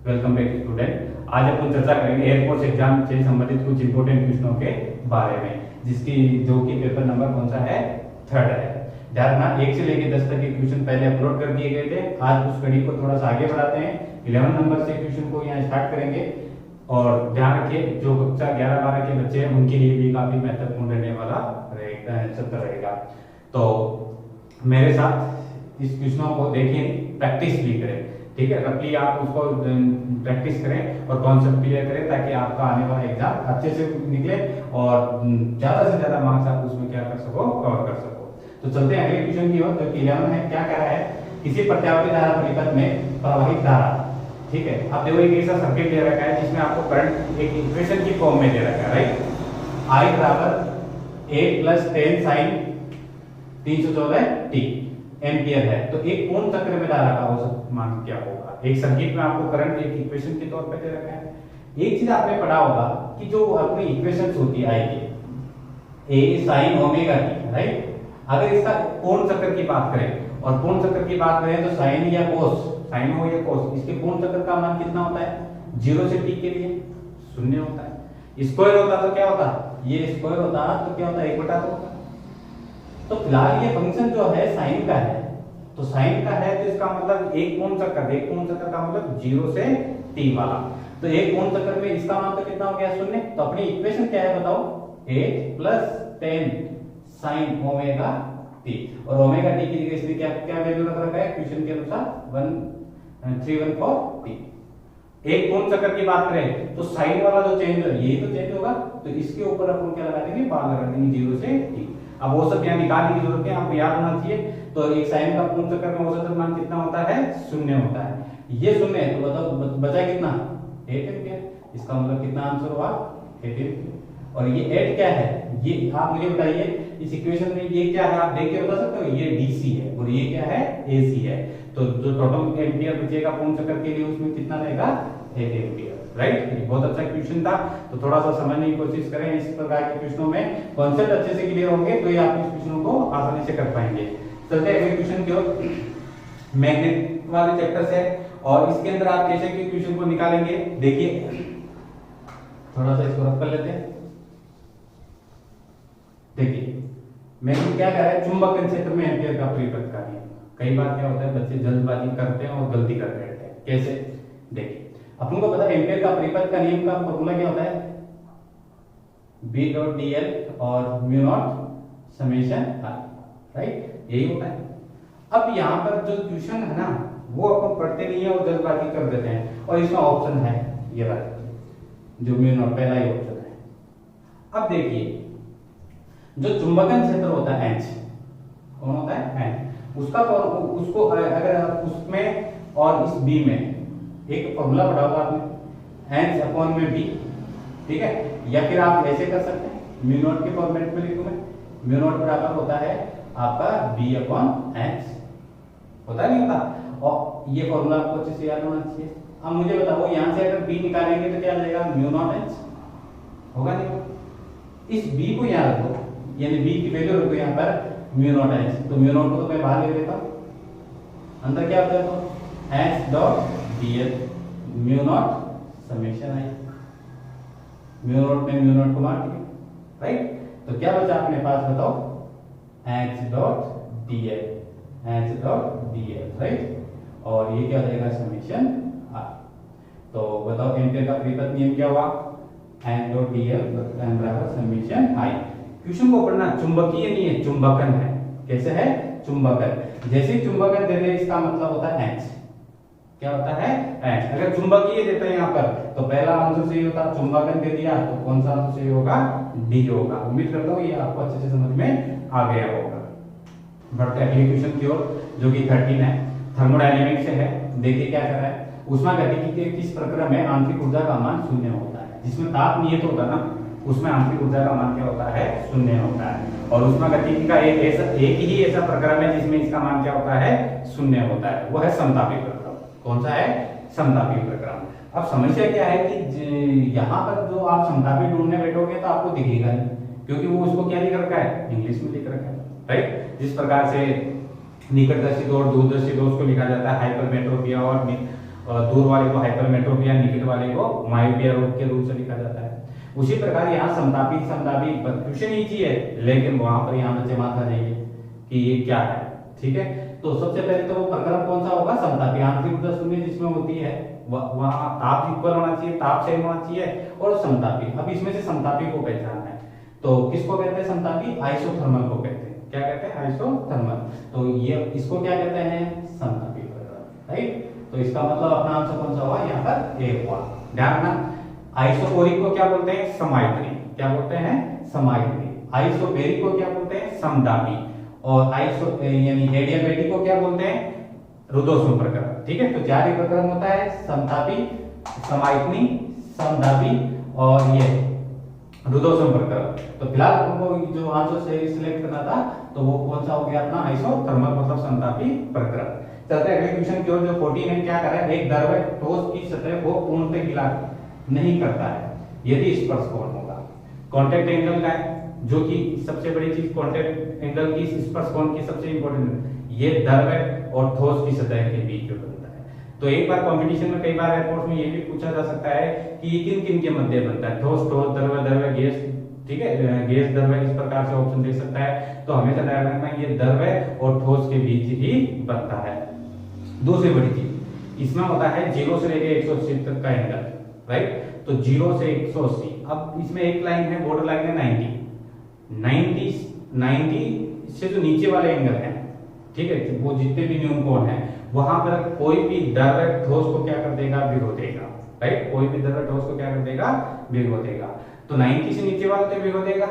Welcome back student. आज अपन चर्चा करेंगे एयरफोर्स एग्जाम से संबंधित कुछ इंपोर्टेंट क्वेश्चनों के बारे में, जिसकी जो कि पेपर नंबर कौन सा है, 3rd है। ध्यान रखना, 1 से लेकर 10 तक के क्वेश्चन पहले अपलोड कर दिए गए थे। आज उस कड़ी को थोड़ा सा आगे बढ़ाते हैं, 11 नंबर से क्वेश्चन को यहाँ स्टार्ट करेंगे। और ध्यान रखिए, जो कक्षा 11-12 के बच्चे हैं उनके लिए भी काफी महत्वपूर्ण रहने वाला सत्र रहेगा। तो मेरे साथ इस क्वेश्चनों को देखें, प्रैक्टिस भी करें, ठीक है। रफली आप उसको प्रैक्टिस करें और कॉन्सेप्ट क्लियर करें, ताकि आपका आने वाला एग्जाम अच्छे से निकले और ज्यादा से ज्यादा मार्क्स आप उसमें क्या कर सको, कवर कर सको। तो चलते हैं अगले क्वेश्चन की ओर, जो कि 11 है। क्या कह रहा है, किसी प्रत्यावर्ती धारा परिपथ में प्रवाहित धारा, ठीक है। अब देखो एक ऐसा सर्किट दे रखा है जिसमें आपको करंट एक इक्वेशन की फॉर्म में दे रखा है, राइट। I बराबर 1 + 10 sin 314t एम्पियर है। तो एक पूर्ण चक्र में धारा का औसत मान क्या होगा। एक सर्किट में आपको करंट एक इक्वेशन के तौर पे दे रखा है। एक चीज आपने पढ़ा होगा कि जो अपनी इक्वेशंस होती है I की, A sin omega t, right. अगर इसका पूर्ण चक्र की बात करें और पूर्ण चक्र की बात करें तो साइन या कोस, साइन हो या कोस, इसके पूर्ण चक्र का मान कितना होता है, 0 से t के लिए 0 होता है। स्क्वायर होता तो क्या होता, ये स्क्वायर होता तो क्या होता, 1/2 होता। तो फिलहाल ये फंक्शन जो है साइन का है, तो साइन का है तो इसका मतलब एक पूर्ण चक्कर का मतलब 0 से t वाला। तो एक पूर्ण चक्कर में इसका मान तो कितना हो गया, 0। तो अपनी इक्वेशन क्या है बताओ, 8 + 10 sin ओमेगा t। और ओमेगा t की जगह इसने क्या क्या वैल्यू रख रखा है, इक्वेशन के अनुसार 1314t। एक पूर्ण चक्कर की बात करें तो साइन वाला जो चेंज है यही तो चेंज होगा, तो इसके ऊपर अपन क्या लगा देंगे, बार लगा देंगे 0 से t। अब वो सब यहाँ निकालने की जरूरत है, आपको याद होना चाहिए। तो एक साइन का पूर्ण चक्कर में औसत मान कितना होता है, 0 होता है। ये 0 है तो बताओ बचा कितना, 8 एम्पियर। इसका मतलब कितना आंसर हुआ, 8 एम्पियर। और ये 8 क्या है, ये आप मुझे बताइए इस इक्वेशन में ये क्या है, आप देख के बता सकते हो। ये डीसी है और ये क्या है, एसी है। तो जो टोटल एम्पियर बचेगा पूर्ण चक्कर के लिए उसमें कितना रहेगा, 8 एम्पियर, राइट। ये बहुत अच्छा क्वेश्चन था, तो थोड़ा सा समझने की कोशिश करें। इस प्रकार के क्वेश्चनों में कॉन्सेप्ट अच्छे से क्लियर होंगे तो ये आप इस क्वेश्चनों को आसानी से कर पाएंगे। चलते हैं अगले क्वेश्चन की ओर। मैग्नेट वाले चैप्टर से, और इसके अंदर आप कैसे के क्वेश्चन को निकालेंगे, देखिए थोड़ा सा इसको रख कर लेते हैं। देखिए मैंने क्या कहा है, चुंबकीय क्षेत्र में एम्पियर का परिपथ का नियम। कई बार क्या होता है, बच्चे जल्दबाजी करते हैं और गलती कर बैठते हैं। कैसे, देखिए अपन को पता है एम्पियर का परिपथ का नियम का फॉर्मूला क्या होता है, B.dl और μ0 समेशन I, राइट, यही होता है। अब यहाँ पर जो क्वेश्चन है ना, वो अपन पढ़ते नहीं है और जल्दबाजी कर देते हैं, और इसमें ऑप्शन है ये वाला जो μ0, पहला ही ऑप्शन है। अब देखिए जो चुंबकन क्षेत्र होता है H, कौन होता है, H, उसको अगर उसमें और इस B में एक फॉर्मूला पढ़ा होगा आपने, H/B, ठीक है। या फिर आप ऐसे कर सकते हैं, μ0 के फॉर्मेट में लिखूं मैं, μ0 बराबर होता है आपका B/H, होता नहीं होता। और ये फॉर्मूला आपको अच्छे से याद होना चाहिए। अब मुझे बताओ यहाँ से अगर B निकालेंगे तो क्या जाएगा, μ0H होगा, नहीं। इस B को यहाँ रखो, यानी B की वैल्यू रखो यहाँ पर μ0H। तो μ0 को तो मैं बाहर ले लेता हूँ, अंदर क्या होता है, तो H.dl μ0 समेशन I, μ0 में μ0 को मार दिया, राइट। तो क्या बचा अपने पास बताओ, H.dl, राइट। और ये क्या हो जाएगा, समेशन I। तो बताओ एम्पियर का परिपथ नियम क्या हुआ, H.dl बराबर समेशन I। क्वेश्चन को पढ़ना, चुंबकीय नहीं है, चुंबकन है। कैसे है, चुंबकन। जैसे चुंबकन दे दे इसका मतलब होता है H, क्या होता है, H। अगर चुंबकीय देता है यहाँ पर तो पहला आंसर सही होता, चुंबकन दे दिया तो कौन सा आंसर सही होगा, डी होगा। उम्मीद करता हूँ ये आपको अच्छे से समझ में आ गया होगा। बढ़ते हैं अगले क्वेश्चन की ओर, जो कि 13 है, थर्मोडायनेमिक्स से है। देखिए क्या कर रहा है, ऊष्मागतिकी के किस प्रक्रिया में आंतरिक ऊर्जा का मान 0 होता है। जिसमें ताप नियत होता है ना, उसमें आंतरिक ऊर्जा का मान क्या होता है, 0 होता है। और ऊष्मागतिकी का एक ही ऐसा प्रक्रम है जिसमें इसका मान क्या होता है, 0 होता है, वो है समतापी प्रक्रम। कौन सा है, समतापी प्रक्रम। अब समस्या क्या है कि यहाँ पर जो आप समतापी ढूंढने बैठोगे तो आपको दिखेगा नहीं, क्योंकि वो उसको क्या लिख रखा है, इंग्लिश में लिख रखा है, राइट। जिस प्रकार से निकटदर्शी दोष, दूरदर्शी दोष को लिखा जाता है हाइपरमेट्रोपिया और दूर वाले को हाइपरमेट्रोपिया, निकट वाले को मायोपिया रोग के रूप से लिखा जाता है। उसी प्रकार यहाँ समतापी समतापी क्वेश्चन ईजी है, लेकिन वहां पर यहाँ बच्चे मार खा जाएंगे कि ये क्या है। ठीक है, तो सबसे पहले तो वो प्रक्रम कौन सा होगा, समतापी। आंतरिक ऊर्जा शून्य जिसमें होती है वहां ताप इक्वल होना चाहिए, ताप सेम होना चाहिए, और समतापी। अब इसमें से समतापी को पहचानना है, तो किसको कहते हैं समतापी, आइसोथर्मल को कहते हैं। क्या कहते हैं, आइसोथर्मल। तो ये इसको क्या कहते हैं, समतापी प्रक्रम, राइट। तो इसका मतलब अपना आंसर कौन सा हुआ, यहाँ पर ए हुआ। ध्यान रखना, आइसोकोरिक को क्या बोलते हैं, समायत्री। क्या बोलते हैं, समायत्री। आइसोबेरिक को क्या बोलते हैं, समतापी। और आइसो यानी एडियाबेटिक को क्या बोलते हैं, रुद्धोष्म प्रक्रम। ठीक है, तो चार ही प्रक्रम होता है, समतापी, समायतनी, समतापी और ये रुद्धोष्म प्रक्रम। तो फिलहाल हमको जो आंसर से सिलेक्ट करना था तो वो कौन सा हो गया अपना, आइसोथर्मल मतलब समतापी प्रक्रम। चलते हैं अगले क्वेश्चन की ओर। जो 14 है, क्या कर रहा है, एक द्रव्य ठोस की सतह को पूर्णतः गीला नहीं करता है यदि स्पर्श कोण होगा। कांटेक्ट एंगल का है, जो कि सबसे बड़ी चीज कांटेक्ट एंगल की, स्पर्श कोण की सबसे इंपॉर्टेंट, ये द्रव्य और ठोस की सतह के बीच में बनता है। तो एक बार कंपटीशन में, कई बार एयरपोर्ट में ये भी पूछा जा सकता है कि किन किन के मध्य बनता है, ठोस ठोस, द्रव्य द्रव्य, गैस। ठीक है, गैस द्रव्य, इस प्रकार से ऑप्शन दे सकता है। तो हमेशा ध्यान रखना ये द्रव्य और ठोस के बीच ही बनता है। दूसरी बड़ी चीज इसमें होता है 0 से लेकर 180 तक का एंगल, राइट। तो 0 से 180, अब इसमें एक लाइन है, बॉर्डर लाइन है 90 से जो नीचे वाले एंगल है, ठीक है, वो जितने भी न्यून कोण है, वहां पर कोई भी द्रव्य ठोस को क्या कर देगा, भिगो देगा, राइट। कोई भी द्रव्य ठोस को क्या कर देगा, भिगो देगा। तो 90 से नीचे वाला तो भिगो देगा,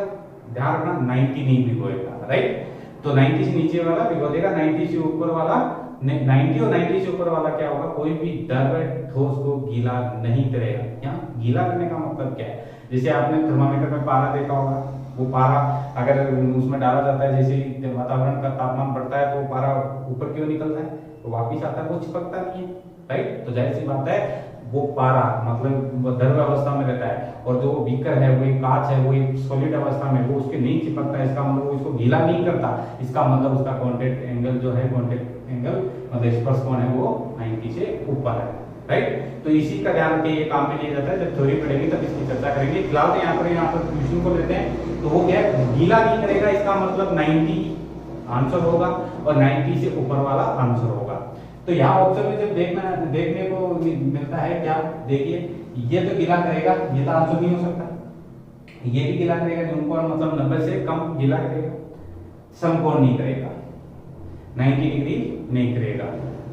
ध्यान रखना 90 नहीं भिगोएगा, राइट। तो 90 से नीचे वाला भिगो देगा, 90 से ऊपर वाला 90 और 90 से ऊपर वाला क्या होगा, कोई भी द्रव्य ठोस को गीला नहीं करेगा। यहाँ गीला करने का मतलब क्या है, जैसे आपने थर्मामीटर में पारा देखा होगा, वो पारा अगर उसमें डाला जाता है, जैसे ही वातावरण का तापमान बढ़ता है तो पारा ऊपर क्यों निकलता है, तो वापिस आता है, वो चिपकता नहीं है, राइट। तो जाहिर सी बात है वो पारा मतलब द्रव्य अवस्था में रहता है, और जो बीकर है वो एक कांच है, वो एक सॉलिड अवस्था में, वो उसके नहीं चिपकता है, इसका मतलब वो इसको गीला नहीं करता। इसका मतलब उसका कांटेक्ट एंगल जो है, कांटेक्ट एंगल मतलब स्पर्श कोण है वो 90 से ऊपर है, राइट। तो इसी का ध्यान रखिए, ये काम में लिया जाता है। जब थ्योरी पढ़ेंगे तब इसकी चर्चा करेंगे। फिलहाल तो यहाँ पर क्वेश्चन को लेते हैं, तो वो क्या है, गीला नहीं करेगा, इसका मतलब 90 आंसर होगा और 90 से ऊपर वाला आंसर होगा। तो यहाँ ऑप्शन में जब देखने को मिलता है, क्या देखिए, ये तो गीला करेगा, ये तो आंसर नहीं हो सकता। ये भी गीला करेगा, न्यूनकोण मतलब 90 से कम गीला करेगा, समकोण नहीं करेगा, 90 डिग्री नहीं करेगा,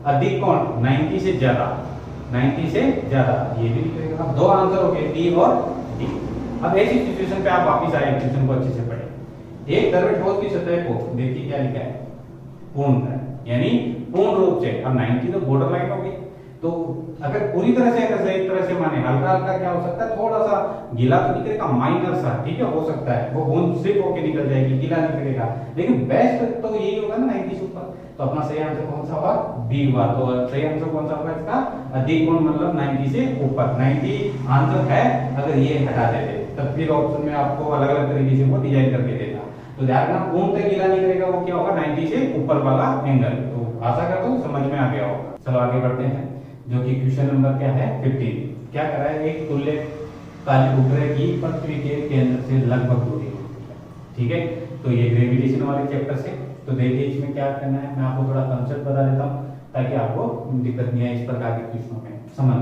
अधिक कोण 90 से ज्यादा, 90 से ज्यादा ये भी नहीं करेगा। अब दो आंसर हो गए, डी और डी। अब ऐसी सिचुएशन पे आप वापस आए, क्वेश्चन को अच्छे से पढ़ें। एक द्रव्य ठोस की सतह को देखिए क्या लिखा है, पूर्णतः, यानी पूर्ण रूप से। अब 90 तो बॉर्डर लाइन हो गई, तो अगर पूरी तरह से, अगर एक तरह से माने, हल्का हल्का क्या हो सकता है, थोड़ा सा गीला तो निकलेगा, माइनर सा, ठीक है, हो सकता है वो बूंद स्लिप होके निकल जाएगी, गीला निकलेगा, लेकिन बेस्ट तो यही होगा ना 90 से ऊपर। तो अपना सही आंसर कौन सा होगा, बी हुआ। तो सही आंसर कौन सा होगा इसका, अधिक कोण मतलब 90 से ऊपर। 90 आंसर है, अगर ये हटा देते तब फिर ऑप्शन में आपको अलग अलग तरीके से वो डिजाइन करके देता। तो ध्यान रखना, पूर्णतः गीला नहीं करेगा, वो क्या होगा, 90 से ऊपर वाला एंगल। तो आशा करता हूँ समझ में आ गया होगा। चलो आगे बढ़ते हैं, जो कि क्वेश्चन नंबर क्या है 15। क्या कर रहा है, एक तुल्य काली उपग्रह की पृथ्वी के केंद्र से लगभग दूरी होती है, ठीक है। तो ये ग्रेविटेशन वाले चैप्टर से, तो देखिए इसमें क्या करना है, मैं आपको थोड़ा कंसेप्ट बता देता हूँ ताकि आपको दिक्कत नहीं आए इस प्रकार के क्वेश्चनों में। समझ,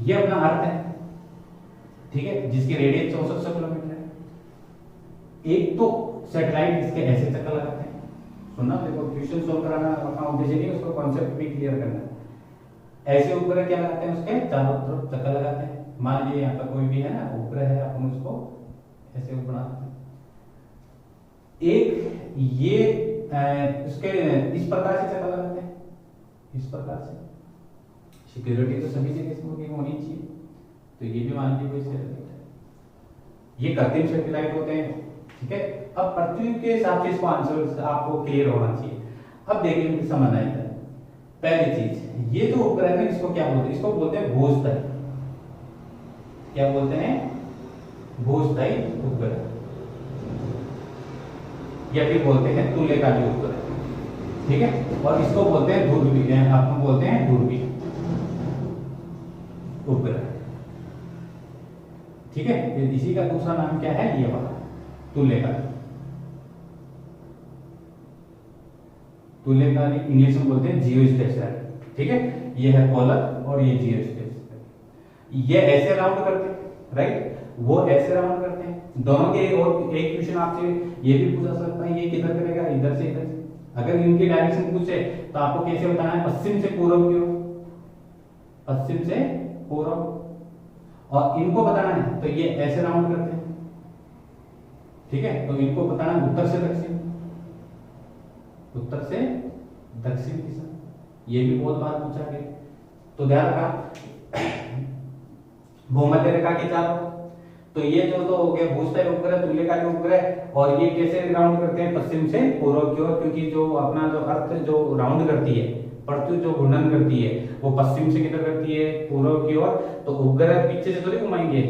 ये अपना अर्थ है, ठीक है, जिसकी रेडियस 6400 किलोमीटर है। एक तो सैटेलाइट इसके ऐसे चक्कर लगाते हैं, सुनना, देखो क्वेश्चन सोल्व कराना अपना उद्देश्य नहीं, उसको कॉन्सेप्ट भी क्लियर करना है। ऐसे उपग्रह क्या लगाते हैं, उसके चारों तरफ चक्कर लगाते हैं। मान लीजिए यहाँ पर कोई भी है ना उपग्रह है, अपन उसको ऐसे बनाते हैं। एक ये उसके इस प्रकार से चक्कर लगाते हैं, इस प्रकार से। सिक्योरिटी तो सभी जगह होनी चाहिए, तो ये भी मान लीजिए कोई सैटेलाइट है। ये कृत्रिम सैटेलाइट होते हैं, ठीक है। अब पृथ्वी के हिसाब से इसको आंसर आपको क्लियर होना चाहिए। अब देखिए समझ आएगा। पहली चीज, ये जो उपग्रह है इसको क्या बोलते हैं, इसको बोलते हैं भूस्थायी। क्या बोलते हैं, भूस्थायी उपग्रह, या फिर बोलते हैं तुल्यकालिक उपग्रह, ठीक है। और इसको बोलते हैं दूरबीन, आपको बोलते हैं दूरबीन। उपग्रह। ठीक है, इसी का दूसरा नाम क्या है, ये वाला तुल्यकालिक। तुल्यकालिक इंग्लिश में बोलते हैं जियोस्टेशनरी। ठीक है, ये है पोलर और ये जियोस्टेशनरी। ये ऐसे राउंड करते हैं, राइट, वो ऐसे राउंड करते हैं दोनों के। और एक क्वेश्चन आपसे ये भी पूछा सकता है, ये किधर करेगा, इधर से इधर से। अगर इनकी डायरेक्शन पूछे तो आपको कैसे बताना है, पश्चिम से पूर्व की ओर, पश्चिम से पूर्व। और इनको बताना है तो ये ऐसे राउंड करते हैं। ठीक है, तो इनको बताना है उत्तर से दक्षिण, उत्तर से दक्षिण दिशा। ये भी बहुत बार पूछा गया, तो ध्यान रखा। भूमध्य रेखा के चारों, तो ये जो तो हो गया भूस्तर उपग्रह, तुल्यकालिक उपग्रह। और ये कैसे राउंड करते हैं, पश्चिम से पूर्व की ओर, क्योंकि जो अपना जो अर्थ जो राउंड करती है, पृथ्वी जो घूर्णन करती है वो पश्चिम से किधर करती है, पूर्व की ओर। तो उपग्रह पीछे से थोड़ी घुमाएंगे,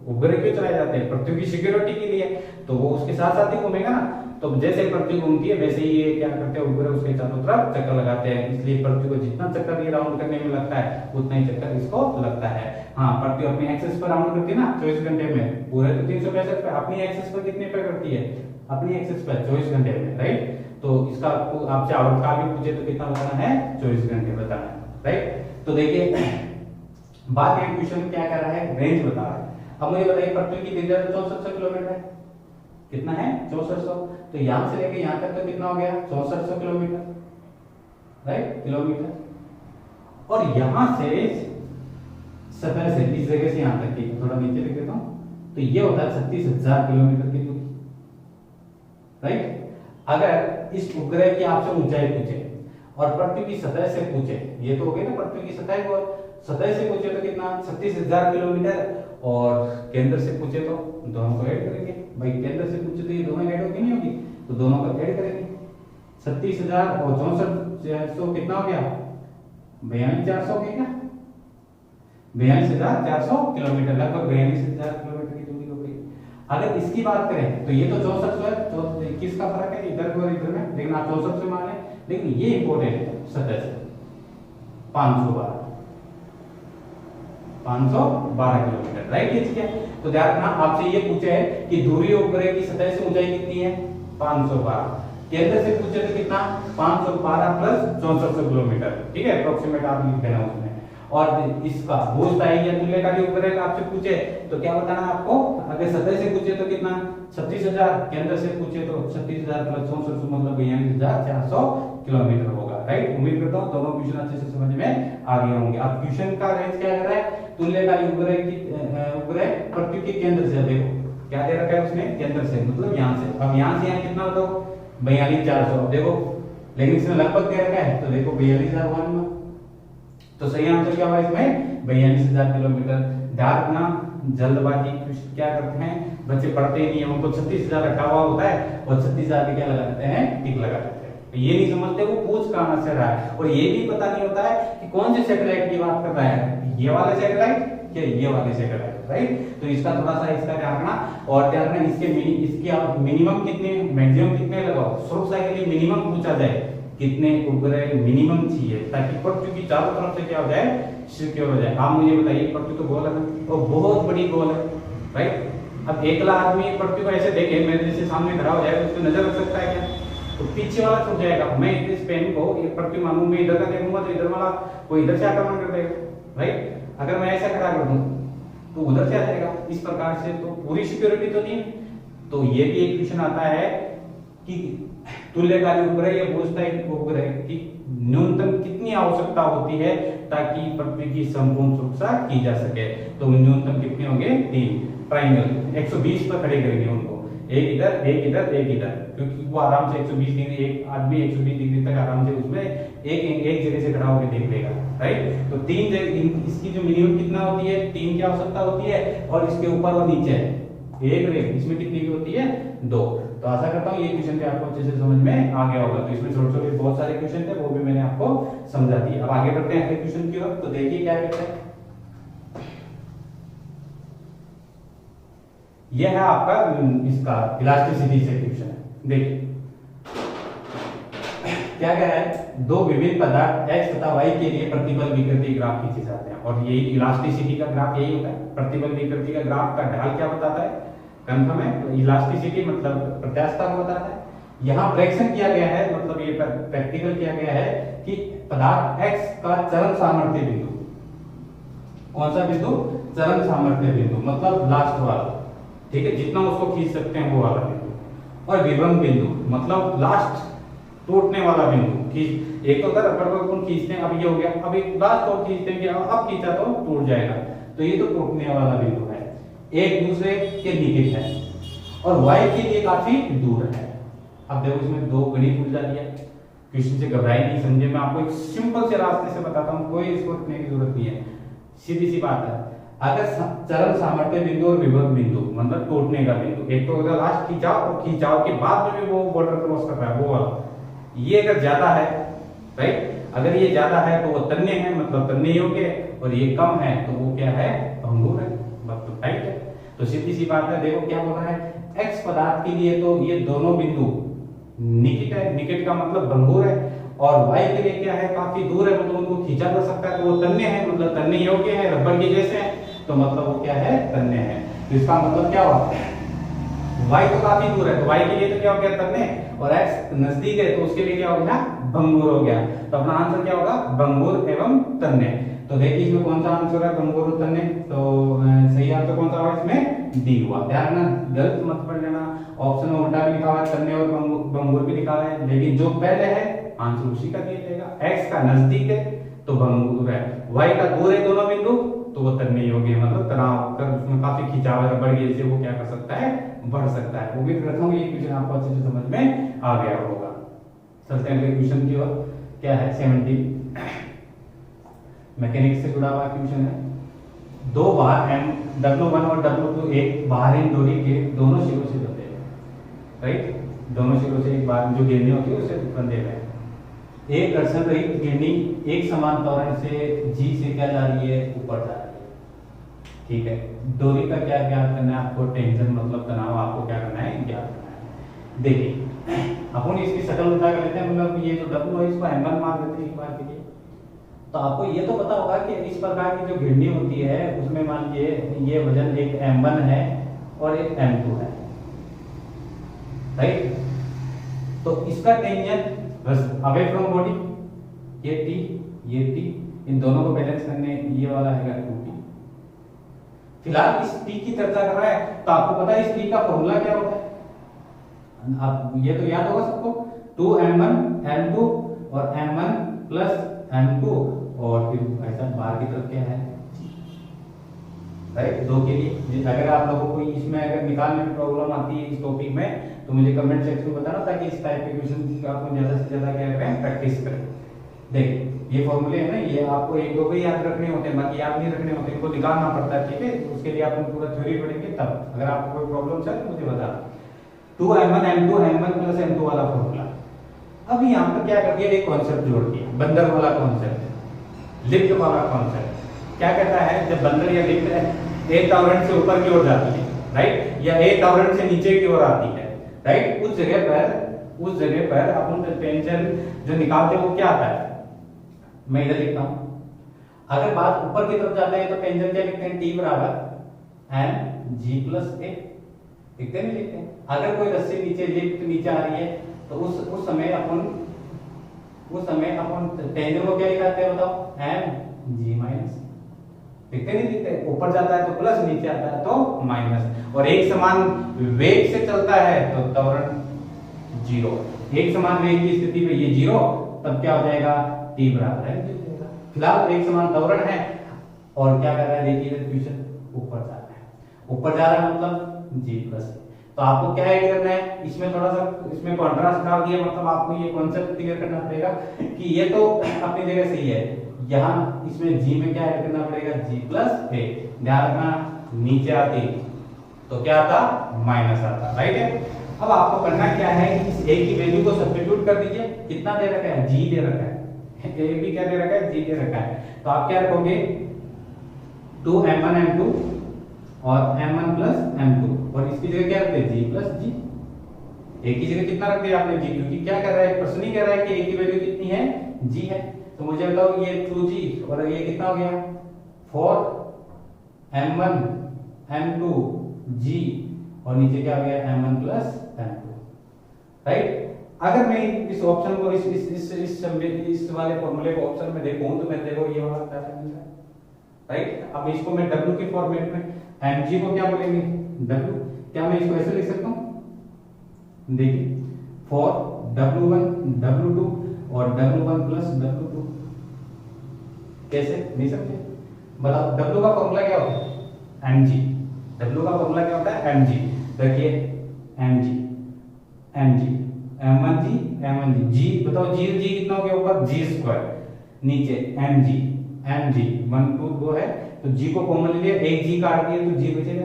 उपग्रह क्यों चलाए जाते हैं, पृथ्वी की सिक्योरिटी के लिए, तो वो उसके साथ साथ ही घूमेगा ना। तो जैसे पृथ्वी घूमती है वैसे ही ये क्या करते हैं, उपग्रह उसके चारों तरफ चक्कर लगाते हैं। इसलिए पृथ्वी को जितना चक्कर ये राउंड करने में लगता है उतना ही चक्कर इसको लगता है। हाँ, पृथ्वी अपनी एक्सिस पर राउंड करती है ना 24 घंटे में, पूरे तो 365 पे, अपनी एक्सिस पर कितने पे करती है, अपनी एक्सिस पर 24 घंटे में, राइट। तो इसका आपसे आवर्तकाल भी पूछे तो कितना बताना है, 24 घंटे बताना है, राइट। तो देखिए बात ये क्वेश्चन क्या कर रहा है, रेंज बता रहा है। अब मुझे बताइए पृथ्वी की दीर्घता 6400 किलोमीटर है, कितना है, 6400। तो यहां से लेके यहां तक तो कितना हो गया, 6400 किलोमीटर, राइट, किलोमीटर। और यहां से सतह से इस जगह से यहां तक की, थोड़ा नीचे लिख देता हूं, तो ये होता है 36,000 किलोमीटर की दूरी, राइट। अगर इस उपग्रह की आपसे ऊंचाई पूछे और पृथ्वी की सतह से पूछे, ये तो हो गई ना पृथ्वी की सतह को, सतह से पूछे तो कितना, 36,000 किलोमीटर। और केंद्र से पूछे तो दोनों को ऐड करेंगे भाई, केंद्र से पूछे तो ये दोनों ऐड होगी नहीं होगी, तो दोनों को ऐड करेंगे। 36,000 और 6400 कितना हो गया, 42,400 हो गया क्या, 42,400 किलोमीटर, लगभग 42,000 किलोमीटर की दूरी हो गई। अगर इसकी बात करें तो ये तो 6400 है, तो 21 का फर्क है इधर और इधर में, लेकिन आप 6400 माने, लेकिन ये इंपॉर्टेंट है, सतह से 512 किलोमीटर, राइट। ये चीज है, तो ध्यान रखना आपसे ये पूछे है कि दूरी उपग्रह की सतह से ऊंचाई कितनी है, 512, केंद्र से पूछे तो कितना, 512 प्लस 6400 किलोमीटर, ठीक है, अप्रोक्सीमेट आप लिख देना उसमें। और इसका भूस्थायी या तुल्यकालिक उपग्रह का आपसे पूछे तो क्या बताना है आपको, अगर सतह से पूछे तो कितना, 36,000, केंद्र से पूछे तो 36,000 प्लस 6400 मतलब 42,400 किलोमीटर होगा, राइट। उम्मीद करता हूँ दोनों क्वेश्चन अच्छे से समझ में आ गए होंगे। अब क्वेश्चन का रेंज क्या कर रहा है, तुल्यकालिक उपग्रह की उपग्रह पृथ्वी के केंद्र से, देखो क्या दे रखा है उसने, केंद्र से मतलब यहाँ से। अब यहाँ से यहाँ कितना बताओ, 42,400, देखो, लेकिन इसमें लगभग दे रखा है तो देखो 42,000, तो सही आंसर क्या हुआ इसमें, 42,000 किलोमीटर। ध्यान रखना, जल्दबाजी क्या करते हैं बच्चे, पढ़ते ही नहीं है, उनको 36,000 रखा हुआ होता है और 36,000 के क्या लगा देते हैं, टिक लगा देते हैं। ये नहीं समझते वो पूछ कहां से रहा है, और ये भी पता नहीं होता है कि कौन से सैटेलाइट की बात कर रहा है, ये वाले सैटेलाइट क्या ये वाले सैटेलाइट, राइट। तो इसका थोड़ा सा इसका ध्यान रखना, और ध्यान रखना इसके आप मिनिमम कितने, मैक्सिमम कितने लगाओ, सोर्स साइकिल मिनिमम पूछा जाए कितने उपग्रह मिनिमम चाहिए, ताकि पृथ्वी की चारों तरफ से क्या हो जाए, सिक्योर हो जाए। आप मुझे बताइए, पृथ्वी तो गोल है ना, तो बहुत बड़ी गोल है, राइट। अब एकला आदमी पृथ्वी को ऐसे देखे, मेरे जैसे सामने खड़ा हो जाए तो उसको नजर रख सकता है क्या, तो पीछे वाला छूट जाएगा। मैं इस पेन को एक पृथ्वी मानूं, मैं इधर का देखूंगा तो इधर वाला कोई इधर से आक्रमण कर देगा, राइट। अगर मैं ऐसा खड़ा कर दूं तो उधर से आ जाएगा, इस प्रकार से तो पूरी सिक्योरिटी तो नहीं। तो ये भी एक क्वेश्चन आता है कि तुल्यकालिक उपग्रह या भूस्थायी उपग्रह की न्यूनतम कितनी आवश्यकता होती है ताकि पृथ्वी की संपूर्ण सुरक्षा की जा सके, तो न्यूनतम कितने होंगे, 3 प्राइमरी 120 पर खड़े करेंगे उनको, एक इधर एक इधर एक इधर, क्योंकि वो आराम से 120 डिग्री, एक आदमी 120 डिग्री तक आराम से उसमें एक जगह से खड़ा होकर देख लेगा, राइट। तो 3 जगह, इसकी जो मिनिमम कितना होती है, 3 की आवश्यकता होती है, और इसके ऊपर और नीचे एक रेख, इसमें कितनी की होती है, 2। तो आशा करता हूँ ये क्वेश्चन भी आपको अच्छे से समझ में आ गया होगा। तो इसमें छोटे छोटे बहुत सारे क्वेश्चन थे, वो भी मैंने आपको समझा दिए। अब आगे बढ़ते हैं अगले क्वेश्चन की ओर। तो देखिए क्या कहते हैं, यह है आपका इसका इलास्टिसिटी से क्वेश्चन है। देखिए क्या कह रहा है, दो विभिन्न पदार्थ x तथा y के लिए प्रतिबल विकृति ग्राफ खींचे जाते हैं। और यही इलास्टिसिटी का ग्राफ यही होता है। प्रतिबल विकृति का ग्राफ का ढाल क्या बताता है, कंफर्म है, तो इलास्टिसिटी मतलब प्रत्यास्थता को बताता है। यहाँ प्रेक्षण किया गया है, मतलब ये प्रैक्टिकल किया गया है कि पदार्थ x का चरम सामर्थ्य बिंदु, कौन सा बिंदु, चरम सामर्थ्य बिंदु मतलब लास्ट वाला, ठीक है, जितना उसको खींच सकते हैं वो वाला बिंदु, और विभंग बिंदु मतलब लास्ट टूटने वाला बिंदु। खींच एक तो रबड़ को अपन खींचते हैं, अब ये हो गया, अब एक लास्ट और खींचते हैं, अब खींचा तो टूट जाएगा, तो ये तो टूटने वाला बिंदु है, एक दूसरे के निकट है और y के लिए काफी दूर है। अब देखो इसमें दो गणित उलझा दिया, क्वेश्चन से घबराई नहीं, समझे, मैं आपको एक सिंपल से रास्ते से बताता हूँ, कोई इसको रखने की जरूरत नहीं है, सीधी सी बात है। अगर चरम सामर्थ्य बिंदु और विभव बिंदु मतलब टूटने का बिंदु, एक तो अगर लास्ट खिंचाव और खिंचाव के बाद में भी वो बॉर्डर क्रॉस कर रहा है वो वाला, ये अगर ज्यादा है, राइट, अगर ये ज्यादा है तो वो तन्य है मतलब तन्य योग्य, और ये कम है तो वो क्या है, भंगुर है, मतलब टाइट है। तो सीधी सी बात है, देखो क्या बोल रहा है, x पदार्थ के लिए तो ये दोनों बिंदु निकट है, निकट का मतलब भंगुर है, और y के लिए क्या है, काफी दूर है, मतलब उनको खींचा जा सकता है, तो वो तन्य है मतलब तन्य योग्य है, रबड़ के जैसे है, तो मतलब वो क्या है, तन्य है। तो इसका मतलब क्या हुआ, y तो काफी दूर है, तो y के लिए तो क्या हो गया, तन्य, और x नजदीक है तो उसके लिए क्या हो गया, भंगुर हो गया। तो अपना आंसर क्या होगा, भंगुर एवं तन्य। तो देखिए इसमें कौन सा आंसर है, भंगुर और तन्य, तो सही आंसर कौन सा होगा, इसमें डी हुआ। ध्यान रखना, गलत मत पढ़ लेना, ऑप्शन में उल्टा भी लिखा हुआ है, तन्य और भंगुर भी लिखा हुआ है, लेकिन जो पहले है आंसर उसी का दिया जाएगा। x का नजदीक है तो भंगुर है, y का दूर है दोनों बिंदु तो वो तन्य योग्य है, मतलब तनाव कर उसमें काफी खिंचाव है, रबड़ के जैसे वो क्या कर सकता है, बढ़ सकता है। उम्मीद करता हूँ ये क्वेश्चन आपको अच्छे से समझ में आ गया होगा। चलते हैं अगले क्वेश्चन की ओर, क्या है 17, मैकेनिक्स से जुड़ा हुआ क्वेश्चन है। दो बार W1 और W2 एक बाहरी डोरी के दोनों सिरों से बंधे हैं, राइट, दोनों सिरों से एक बार जो गिरनी होती है उससे बंधे हुए हैं। एक घर्षण रहित गिरनी एक समान त्वरण से G से क्या जा रही है, ऊपर जा रही है, ठीक है। डोरी का क्या ज्ञात करना है आपको, टेंशन मतलब तनाव आपको क्या करना है, ज्ञात करना है। देखिए अपन इसकी शक्ल उठा कर लेते हैं, मतलब ये जो W है इसको M1 मान लेते हैं एक बार के लिए। तो आपको ये तो पता होगा कि इस प्रकार की जो गिरनी होती है उसमें मान लीजिए ये वजन एक M1 है और एक M2 है, राइट। तो इसका टेंजेंट अवे फ्रॉम बॉडी, ये T, इन दोनों को बैलेंस करने ये वाला है 2T। फिलहाल इस T की चर्चा कर रहा है, तो आपको पता है इस T का फॉर्मूला क्या होता है, आप ये तो याद होगा सबको, 2M1 M2 और M1 प्लस M2 और फिर ऐसा बाहर की तरफ क्या है, राइट, दो के लिए। अगर आप लोगों को इसमें अगर निकालने में प्रॉब्लम आती है इस टॉपिक में तो मुझे कमेंट सेक्शन में बताना, ताकि इस टाइप के क्वेश्चन का आप ज्यादा से ज्यादा क्या करें, प्रैक्टिस करें। देखिए ये फॉर्मूले है ना, ये आपको एक दो को याद रखने होते हैं, बाकी याद नहीं रखने होते, इनको निकालना पड़ता है, ठीक है। उसके लिए आप पूरा थ्योरी पढ़ेंगे तब, अगर आपको कोई प्रॉब्लम है तो मुझे बताना। 2M1 M2 M1 plus M2 वाला फॉर्मूला। अब यहाँ पर क्या कर दिया, एक कॉन्सेप्ट जोड़ दिया, बंदर वाला कॉन्सेप्ट, लिफ्ट वाला कॉन्सेप्ट। क्या कहता है, जब बंदर या लिफ्ट एक टावरेंट से ऊपर की ओर जाती है, राइट, या एक टावरेंट से नीचे की ओर आती है, राइट, उस जगह पर अपन टेंशन जो निकालते हैं वो क्या आता है, मैं इधर लिखता हूं। अगर बात ऊपर की तरफ जाते हैं तो टेंशन क्या लिखते हैं, T बराबर mg प्लस a, लिखते नहीं लिखते हैं। अगर कोई रस्सी नीचे लिफ्ट नीचे आ रही है तो उस समय अपन टेंशन को क्या लिखाते हैं, बताओ, mg माइनस, लिखते नहीं लिखते। ऊपर जाता है तो प्लस, नीचे आता है तो माइनस, और एक समान वेग से चलता है तो त्वरण 0, एक समान वेग की स्थिति में ये 0, तब क्या हो जाएगा, T बराबर है। फिलहाल एक समान त्वरण है और क्या कर रहा है, देखिए क्वेश्चन ऊपर जा रहा है, ऊपर जा रहा है मतलब G प्लस। तो आपको क्या ऐड करना है, इसमें थोड़ा सा इसमें कॉन्ट्रास्ट डाल दिया, मतलब आपको ये कॉन्सेप्ट क्लियर करना पड़ेगा कि ये तो अपनी जगह सही है, यहाँ इसमें G में क्या ऐड करना पड़ेगा, G प्लस a। ध्यान रखना, नीचे आती तो क्या आता, माइनस आता, राइट है। अब आपको करना क्या है, इस a की वैल्यू को सब्स्टिट्यूट कर दीजिए, कितना दे रखा है, G दे रखा है, a भी क्या दे रखा है, G दे रखा है। तो आप क्या रखोगे, 2M1 M2 और M1 प्लस M2, और इसकी जगह क्या रखते हैं, G प्लस G, ए की जगह कितना रख दिया आपने जी, क्योंकि क्या कर रहा है, प्रश्न ही कह रहा है कि ए की वैल्यू कितनी है, जी है। तो मुझे बताओ ये 2g और ये कितना हो गया 4m1 m2 g और नीचे क्या हो गया m1 प्लस m2, राइट। अगर मैं इस ऑप्शन को इस वाले फॉर्मूले को ऑप्शन में देखूं तो मैं देखो ये वाला क्या मिल रहा है, राइट। अब इसको मैं w के फॉर्मेट में mg को क्या बोलेंगे w, क्या मैं इसको ऐसे लिख सकता हूं, देखिए फॉर w1 w2 और w1 प्लस w2, कैसे नहीं समझे, बताओ w का फॉर्मूला क्या होता है mg, w का फॉर्मूला क्या होता है mg, देखिए mg mg m1g g, बताओ g कितना हो गया ऊपर g स्क्वायर, नीचे mg 1 2 वो है तो g को कॉमन ले लिया, एक g काट दिया तो g बचेगा,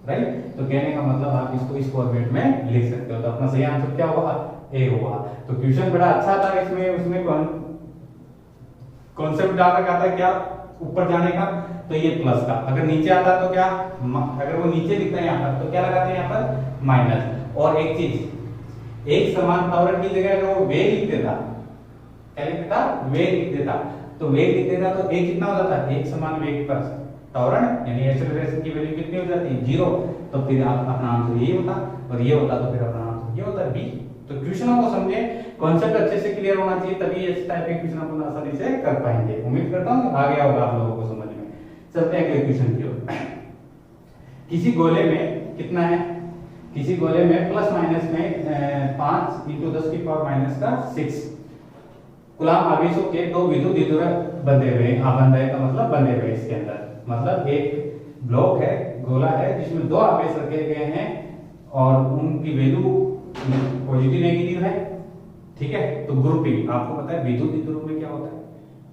राइट। तो कहने का मतलब आप इसको इस फॉर्मेट में लिख सकते हो, तो अपना सही आंसर क्या होगा ए होगा। तो क्वेश्चन बड़ा अच्छा था, इसमें उसमें कॉन्सेप्ट डाल रखा था क्या ऊपर जाने का, तो ये प्लस का, अगर नीचे आता तो क्या, अगर वो नीचे लिखता है यहाँ पर तो क्या लगाते हैं यहाँ पर माइनस। और एक चीज, एक समान त्वरण की जगह अगर वो वेग लिख देता, क्या लिख देता, वेग लिख देता, तो वेग लिख देता तो ए कितना हो जाता, एक समान वेग पर त्वरण यानी एक्सेलरेशन की वैल्यू कितनी हो जाती है 0, तो फिर आप अपना आंसर ये होता और ये होता तो फिर अपना आंसर ये होता बी। तो क्वेश्चनों को समझे, कॉन्सेप्ट अच्छे से क्लियर होना चाहिए, तभी इस टाइप के क्वेश्चन अपन आसानी से कर पाएंगे। उम्मीद करता हूं कि आ गया होगा आप लोगों को समझ में। चलते हैं अगले क्वेश्चन की ओर। किसी गोले में कितना है, किसी गोले में प्लस माइनस में 5 × 10⁻⁻⁶ कूलाम आवेशों के दो विद्युत द्विध्रुव बंधे हुए, बंधे का मतलब बंधे हुए, इसके अंदर मतलब एक ब्लॉक है, गोला है जिसमें दो आवेश रखे गए हैं और उनकी वैल्यू पॉजिटिव नेगेटिव है, ठीक है। तो ग्रुपिंग आपको पता है विद्युत द्विध्रुव में क्या होता है,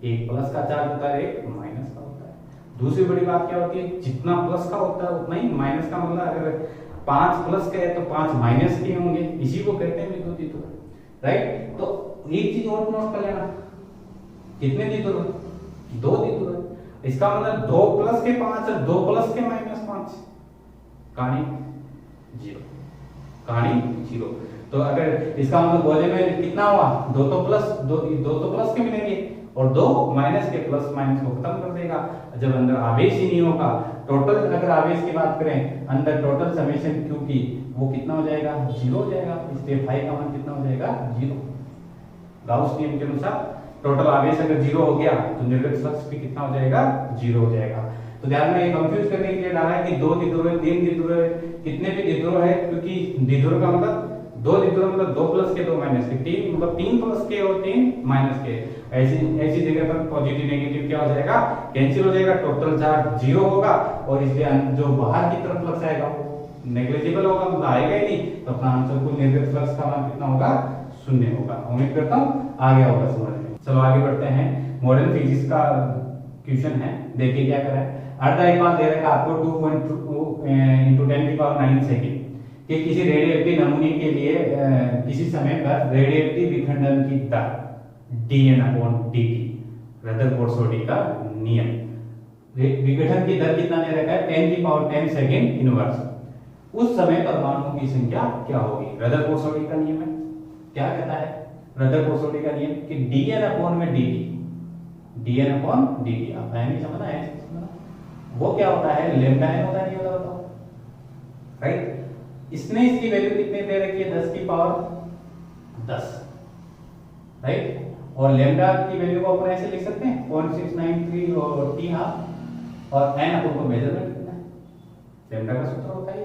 एक प्लस का चार्ज होता है, एक माइनस का होता है। दूसरी बड़ी बात क्या होती है, जितना प्लस का होता है उतना ही माइनस का, मतलब अगर 5 प्लस के है तो 5 माइनस के होंगे, इसी को कहते हैं विद्युत द्विध्रुव, राइट। तो एक चीज और नोट कर लेना, कितने द्विध्रुव, 2 द्विध्रुव, इसका मतलब 2 प्लस के 5 और 2 प्लस के -5, कहानी 0, कहानी 0। तो अगर इसका मतलब गोले में कितना हुआ, 2 तो प्लस के मिलेंगे और 2 माइनस के, प्लस माइनस को खत्म कर देगा जब अंदर आवेश ही नहीं होगा। टोटल अगर आवेश की बात करें अंदर टोटल समेशन q की, वो कितना हो जाएगा 0 हो जाएगा, इसलिए फाई का मान कितना हो जाएगा 0। गाउस नियम के अनुसार टोटल आवेश अगर 0 हो गया तो निर्गत फ्लक्स भी कितना हो जाएगा 0 हो जाएगा। तो ध्यान में ये कंफ्यूज करने के लिए डाला है कि 2 द्विध्रुव है, 3 द्विध्रुव है, कितने भी द्विध्रुव है, क्योंकि द्विध्रुव का मतलब 2 द्विध्रुव मतलब 2 प्लस के 2 माइनस के, 3 मतलब 3 प्लस के और 3 माइनस के, ऐसी जगह पर पॉजिटिव नेगेटिव क्या हो जाएगा कैंसिल हो जाएगा, टोटल चार्ज 0 होगा और इसलिए जो बाहर की तरफ फ्लक्स आएगा वो नेग्लिजिबल होगा, मतलब आएगा ही नहीं, तो अपना आंसर को निर्गत फ्लक्स का मान कितना होगा 0 होगा। उम्मीद करता हूं आ गया होगा समझ में। चलो आगे बढ़ते हैं, मॉडर्न फिजिक्स का क्वेश्चन है, देखिए क्या कर रहा है। अर्धा एक बात दे रखा आपको 2.2 × 10⁹ सेकंड कि किसी रेडियोएक्टिव नमूने के लिए किसी समय पर रेडियोएक्टिव विखंडन की दर dN/dt, रदरफोर्ड-सोडी का नियम, विघटन की दर कितना दे रखा है 10⁻10 सेकंड इनवर्स, उस समय परमाणुओं की संख्या क्या होगी। रदरफोर्ड-सोडी का नियम है, क्या कहता है रदरफोर्ड-सोडी का नियम कि dN/dt, आप नहीं समझना है, वो क्या होता है लैम्डा n होता है, नहीं होता बताओ, राइट। इसने इसकी वैल्यू कितने दे रखी है 10⁻10, राइट। और लैम्डा की वैल्यू को अपन ऐसे लिख सकते हैं 0.693 और t हाफ, और n अपन को मेजरमेंट करना है, लैम्डा का सूत्र होता है।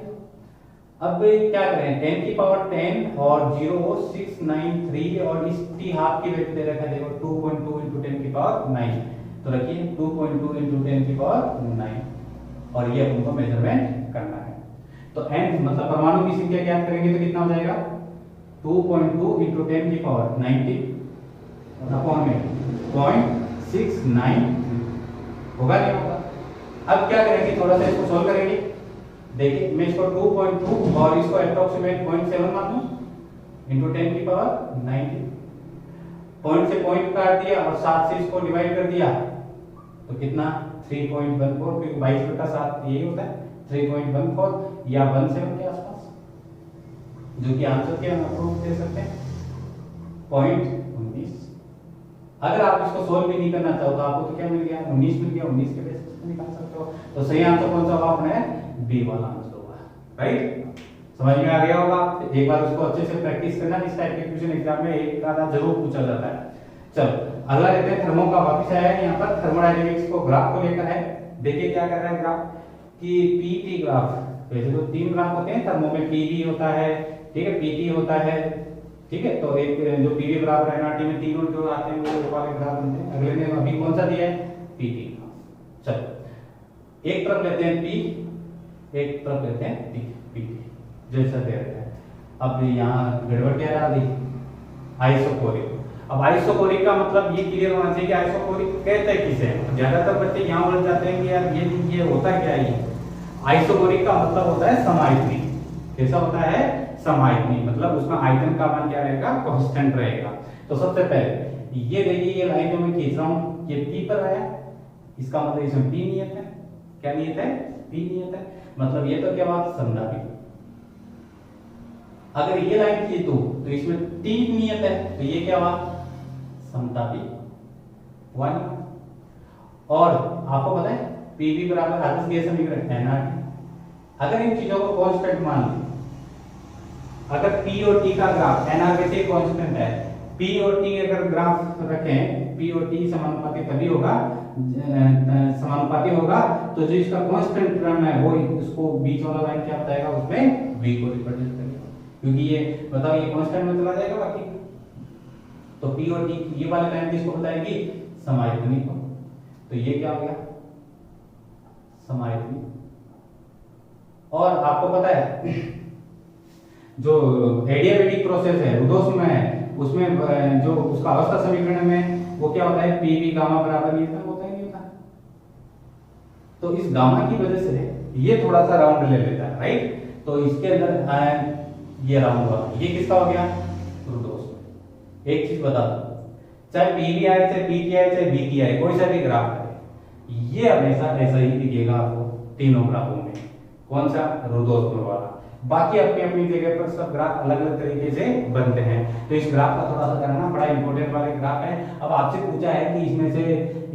अब क्या करें 10⁻10 और 0.693 और इस t हाफ की वैल्यू दे रखा है देखो 2.2 × 10⁹, तो रखिए 2.2 × 10⁹, और ये अपन को मेजरमेंट करना है। तो n मतलब परमाणु की संख्या ज्ञात करेंगे तो कितना हो जाएगा 2.2 × 10⁻90 अपॉन में 0.693 होगा, नहीं होगा। अब क्या करेंगे, थोड़ा सा इसको सॉल्व करेंगे। देखिए मैं इसको 2.2 और इसको अप्रोक्सीमेट 0.7 मान लूं × 10⁻90, पॉइंट से पॉइंट काट दिया और 7 से इसको डिवाइड कर दिया तो कितना 3.14, क्योंकि 22/7 यही होता है 3.14 या 17 के आसपास, जो कि आंसर के अप्रूव दे सकते हैं 0.19। अगर आप इसको सोल्व भी नहीं करना चाहो तो आपको तो क्या मिल गया 19 मिल गया, 19 के बेसिस पे निकाल सकते हो। तो सही आंसर कौन सा होगा अपने बी वाला आंसर होगा, राइट। समझ में आ गया होगा। एक बार उसको अच्छे से प्रैक्टिस करना, इस टाइप के क्वेश्चन एग्जाम में एक आधा जरूर पूछा जाता है। चलो अगला लेते हैं थर्मो का। वापस आया है यहाँ पर थर्मोडायनेमिक्स को ग्राफ को लेकर है। देखिए क्या कर रहा है ग्राफ कि पीटी ग्राफ, वैसे तो 3 ग्राफ होते हैं थर्मो में, पीवी होता है, ठीक है, पीटी होता है, ठीक है। तो एक जो पीवी ग्राफ है एनआरटी में तीनों जो आते हैं वो वाले ग्राफ बनते हैं। अगले ने अभी कौन सा दिया है पीटी ग्राफ। चलो एक तरफ लेते हैं पी, एक तरफ लेते हैं टी, पीटी जैसा दे रखा है। अब यहाँ गड़बड़ क्या आ गई आइसोकोरिक। अब आइसोकोरिक का मतलब ये क्लियर होना चाहिए कि आइसोकोरिक कहते हैं किसे। ज्यादातर बच्चे यहाँ बोल जाते हैं कि यार ये होता क्या है। आइसोकोरिक का मतलब होता है समायतनी। कैसा होता है समायतनी, मतलब उसमें आयतन का मान क्या रहेगा कांस्टेंट रहेगा। तो सबसे पहले ये देखिए ये लाइन जो मैं खींच रहा हूँ ये पी पर आया, इसका मतलब इसमें पी नियत है। क्या नियत है पी नियत है, मतलब ये तो क्या बात समझाती। अगर ये लाइन खींचू तो इसमें टी नियत है, तो ये क्या हुआ समतापी 1। और आपको पता है पीवी बराबर आदर्श गैस समीकरण एनआरटी। अगर इन चीजों को कांस्टेंट मान लें, अगर पी और टी का ग्राफ एनआर वैसे कांस्टेंट है, पी और टी अगर ग्राफ रखें, पी और टी समानुपाती तभी होगा समानुपाती होगा तो जो इसका कांस्टेंट टर्म है वो इसको बीच वाला लाइन क्या बताएगा उसमें v को रिप्रेजेंट करेगा, क्योंकि ये बताओ ये कांस्टेंट में चला जाएगा बाकी। तो पी और टी ये वाली लाइन किसको बताएगी समायतनी को। तो ये क्या हो गया समायतनी। और आपको पता है जो एडियाबेटिक प्रोसेस है रुडोस में है उसमें जो उसका अवस्था समीकरण में वो क्या होता है पीवी गामा बराबर नहीं था, होता ही नहीं होता। तो इस गामा की वजह से ये थोड़ा सा राउंड ले लेता है, राइट। तो इसके अंदर ये राउंड हुआ, ये किसका हो गया रुडोस। एक चीज बता दो, चाहे पीवी आए चाहे पीटी आए चाहे बीटी आए कोई सा भी ग्राफ है ये हमेशा ऐसा ही दिखेगा आपको तीनों ग्राफों में। कौन सा रुडोस वाला। बाकी अपनी अपनी जगह पर सब ग्राफ अलग अलग तरीके से बनते हैं। तो इस ग्राफ का थोड़ा सा करना बड़ा इंपॉर्टेंट वाले ग्राफ है। अब आपसे पूछा है कि इसमें से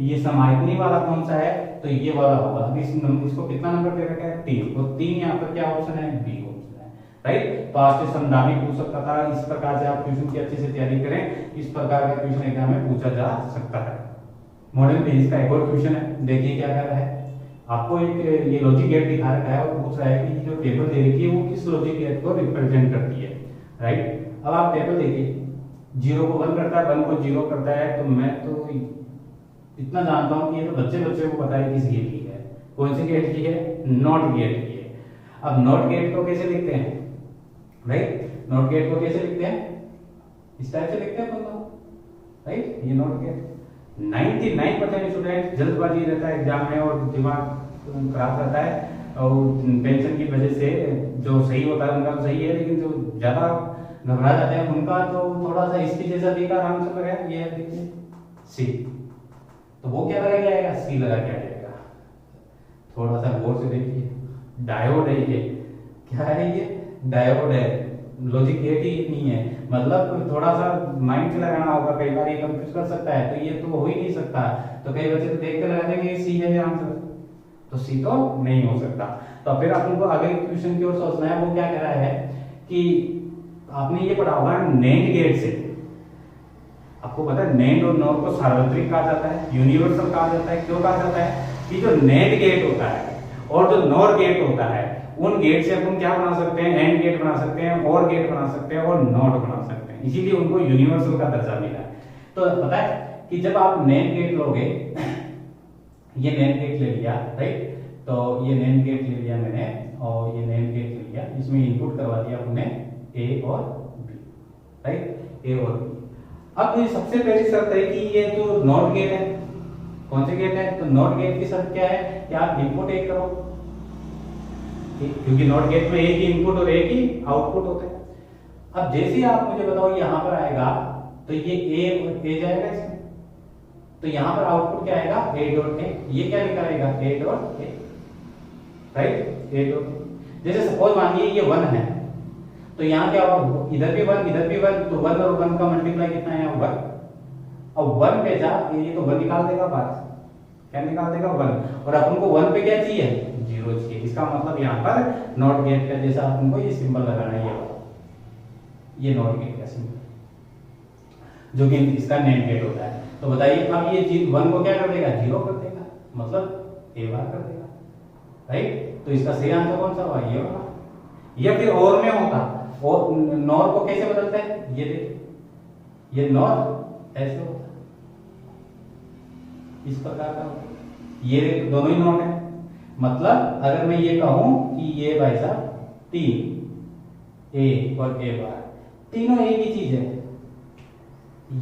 ये समायतनी वाला कौन सा है, तो ये वाला होगा। अब इसको कितना नंबर दे रखा है 3, तो 3 यहाँ पर क्या ऑप्शन है बी ऑप्शन है, राइट। तो आज से समझाने पूछ सकता था। इस प्रकार से आप ट्यूशन की अच्छे से तैयारी करें, इस प्रकार का क्वेश्चन एग्जाम में पूछा जा सकता है। मॉडल पेज का एक और क्वेश्चन है, देखिए क्या कर रहा है। आपको एक ये लॉजिक गेट दिखा रखा है और पूछ रहा है कि जो टेबल दे रखी है वो किस लॉजिक गेट को रिप्रेजेंट करती है, राइट। अब आप टेबल देखिए 0 को 1 करता है, 1 को 0 करता है। तो मैं तो इतना जानता हूं कि ये तो बच्चे को पता है किस गेट की है, कौन सी गेट की है नॉट गेट की है। अब नॉट गेट को कैसे लिखते हैं, राइट। नॉट गेट को कैसे लिखते हैं इस टाइप से लिखते हैं बोलो, राइट। ये नॉट गेट 99% स्टूडेंट जल्दबाजी रहता है एग्जाम में और दिमाग खराब रहता है और टेंशन की वजह से जो सही होता है उनका तो सही है, लेकिन जो ज्यादा घबरा जाते हैं उनका तो थोड़ा सा इसके जैसा दिखा आराम से लगा ये देखिए सी। तो वो क्या लगा जाएगा सी लगा के आ जाएगा। थोड़ा सा गौर से देखिए डायोड है, ये क्या है ये डायोड है, लॉजिक गेट ही नहीं है। मतलब थोड़ा सा माइंड से लगाना होगा, कई बार ये कंफ्यूज कर सकता है। तो ये तो हो ही नहीं सकता। तो कई बच्चे तो देख कर लगा देंगे सी है आंसर, तो सी तो नहीं हो सकता। तो फिर अपन को आगे क्वेश्चन की ओर सोचना है। वो क्या कह रहा है कि आपने ये पढ़ा होगा नेंड गेट से, आपको पता है नेंड और नॉर को सार्वत्रिक कहा जाता है, यूनिवर्सल कहा जाता है। क्यों कहा जाता है कि जो नेंड गेट होता है और जो नॉर गेट होता है उन गेट से अपन क्या बना सकते हैं एंड गेट बना सकते हैं, और गेट बना सकते हैं और नॉट बना सकते हैं, इसीलिए उनको यूनिवर्सल का दर्जा मिला है। तो पता है कि जब आप नेंड गेट लोगे, ये नेंड गेट ले लिया, राइट। तो ये नेंड गेट ले लिया मैंने और ये नेंड गेट ले लिया, इसमें इनपुट करवा दिया हमने ए और बी, राइट, ए और बी। अब ये सबसे पहली शर्त है कि ये जो नॉट गेट है, कौन से गेट है, तो नॉट गेट की शर्त क्या है कि आप इनपुट एक करो, क्योंकि नॉट गेट में एक ही इनपुट और एक ही आउटपुट होता है। अब जैसे ही आप मुझे बताओ यहां पर आएगा तो ये ए जाएगा इसमें, तो यहां पर आउटपुट क्या आएगा ए डॉट ए, ये क्या निकलेगा ए dot A, right, A dot. जैसे सपोज मानिए ये 1 है तो तो यहाँ क्या होगा, इधर भी 1 इधर भी 1, तो 1 और 1 का मल्टीप्लाई कितना है, 1। अब 1 पे जा, ये तो 1 निकाल देगा बात, क्या निकाल देगा 1, और अपन को 1 पे क्या चाहिए, 0 चाहिए। इसका मतलब यहाँ पर नॉट गेट का जैसा अपन को ये सिंबल लगाना है, ये नॉट गेट का सिंबल, जो कि इसका नेम गेट होता है। तो बताइए अब ये चीज 1 को क्या कर देगा, 0 कर देगा, मतलब ए बार कर देगा, राइट। तो इसका सही आंसर कौन सा हुआ, ये वाला। या फिर और में होता, और नॉर को कैसे बदलते हैं, ये देखिए, ये नॉर ऐसे होता है, इस प्रकार का होता है। ये दोनों ही नॉट है, मतलब अगर मैं ये कहूं कि ये भाई साहब 3 ए और ए बार तीनों एक ही चीज है,